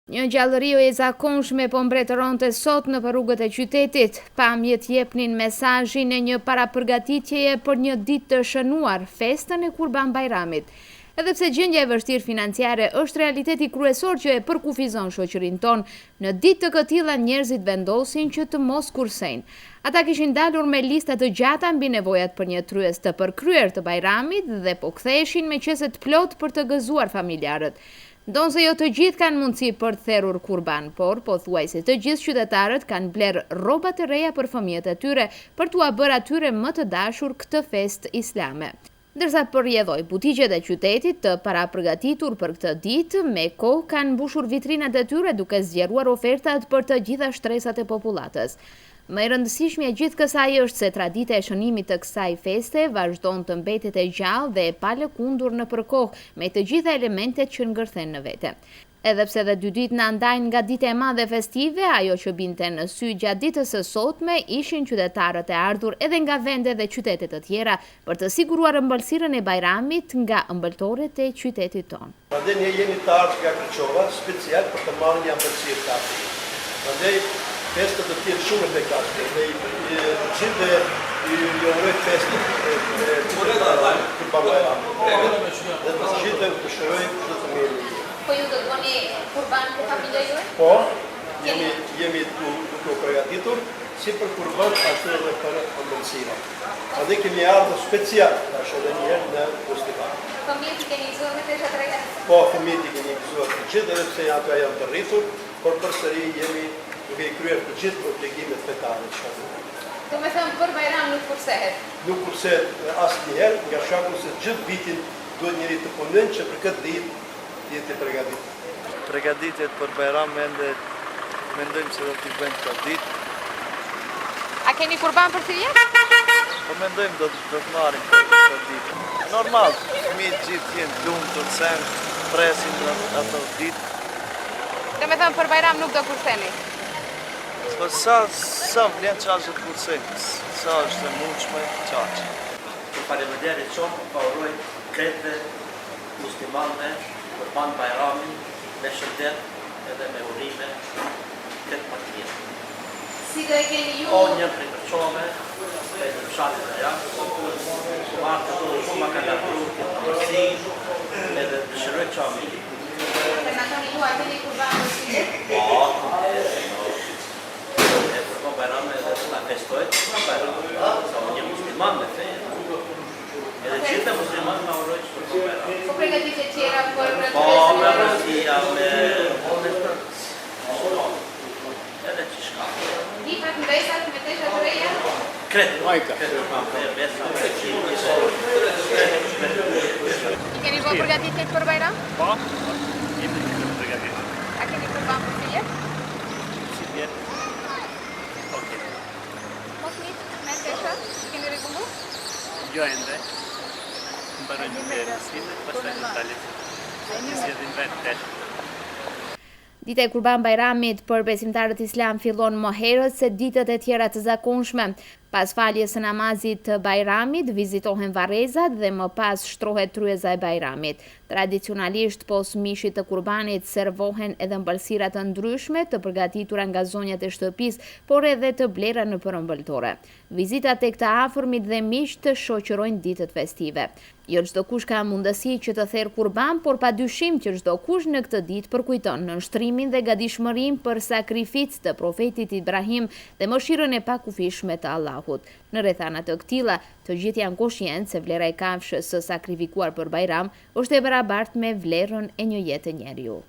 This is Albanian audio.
Një gjallëri e zakonshme po mbretëronte sot në rrugët e qytetit. Pamjet jepnin mesazhin e një parapërgatitjeje për një ditë të shënuar, festën e Kurban Bajramit. Edhe pse gjendja e vështirë financiare është realiteti kryesor që e përkufizon shoqërinë tonë, në ditë të këtilla njerëzit vendosin që të mos kursejnë. Ata kishin dalur me lista të gjata mbi nevojat për një tryez të përkryer të Bajramit dhe po ktheheshin me qese të plot për të gëzuar familjarët. Ndonse jo të gjithë kanë mundësi për të therrur kurban, por pothuajse të gjithë qytetarët kanë bler rroba të reja për fëmijët e tyre për t'ua bërë atyre më të dashur këtë festë islame. Ndërsa përjedhoj butigjet e qytetit të parapërgatitur për këtë ditë, me kohë kanë mbushur vitrinat e tyre duke zgjeruar ofertat për të gjitha shtresat e popullatës. Më e rëndësishmja e gjithë kësaj është se tradita e shënimit të kësaj feste vazhdon të mbetet e gjallë dhe e palëkundur në përkohë me të gjitha elementet që ngërthen në vete. Edhe pse dhe dy ditë na ndajnë nga dita e madhe festive, ajo që binte në sy gjatë ditës së sotme ishin qytetarët e ardhur edhe nga vende dhe qytete të tjera për të siguruar ëmbëlsirën e Bajramit nga ëmbëltorët e qytetit tonë. Prandaj ne jemi të ardhur nga Kërçova special për të marrë një ëmbëlsirë kafe. Prandaj festët të tjerë shumë e bekate dhe gjithë ju uroj festën e Kurban Bajramit. Dhe të gjithë të shëroj çdo të mirë. Po ju do të bëni kurban për familjen juaj? Po, jemi duke u përgatitur si për kurban ashtu edhe për ëmbëlsira. Prandaj kemi ardhur special tash edhe një herë në festival. Fëmijët i keni gëzuar me tesha të reja? Po, fëmijët i keni gëzuar të gjithë edhe pse ato janë të rritur, por përsëri jemi duke i kryer të gjithë obligimet fetare që kanë. Do me thënë për Bajram nuk kursehet? Nuk kursehet asnjëherë, nga shkaku se gjithë vitin duhet njëri të punojë që për këtë ditë jetë përgatitur. Përgatitjet për Bajram mendojmë se do t'i bëjmë këtë ditë. A keni kurban për të jetë? Po mendojmë do të marrim këtë ditë. Normal, fëmijët gjithë jenë lumtur, sen, presin ato ditë. Do me thënë për Bajram nuk do kurseni? Po sa vlen çfarë të kursejmë, sa është e mundshme çfarë. Faleminderit shumë, pa uroj kretë muslimanëve Kurban Bajramin me shëndet edhe me urime këtë më të mirë. Si do e keni ju? O një prej Kërçove, prej të fshatit dhe jashtë, martë të shumë ma ka latru këtë mësi edhe të shëroj qami. Dhe në toni ju a keni kurban për si jetë? E Kurban Bajramin edhe të la festojt, sa unë një musliman me fejë. Edhe gjithë musliman ma uroj që Kurban Bajramin. Po përgatitje tjera për Po, me rësia, me edhe që shka. Gifat mbesat me tesha të reja? Kretë. Majka. I keni bërë përgatitjet për Bajram? Po, jemi të përgatitur. A keni kurban për si jetë? Si vjetë? Ok. Mos mitë me tesha? Keni regullu? Jo ende. Mbarojnë të mësime, pastaj të dalim. Në sjedhin vetë tesh. Dita e Kurban Bajramit për besimtarët islam fillon më herët se ditët e tjera të zakonshme. Pas faljes së namazit të Bajramit, vizitohen varrezat dhe më pas shtrohet tryeza e Bajramit. Tradicionalisht, pos mishit të kurbanit, servohen edhe ëmbëlsira të ndryshme të përgatitura nga zonjat e shtëpisë, por edhe të blera në ëmbëltore. Vizitat tek të afërmit dhe miq të shoqërojnë ditët festive. Jo çdo kush ka mundësi që të therr kurban, por padyshim që çdo kush në këtë ditë përkujton nënshtrimin dhe gatishmërinë për sakrificë të profetit Ibrahim dhe mëshirën e pakufishme të Allahut. Në rrethana të këtilla, të gjithë janë koshient se vlera e kafshës së sakrifikuar për Bajram është e barabartë me vlerën e një jete njeriu.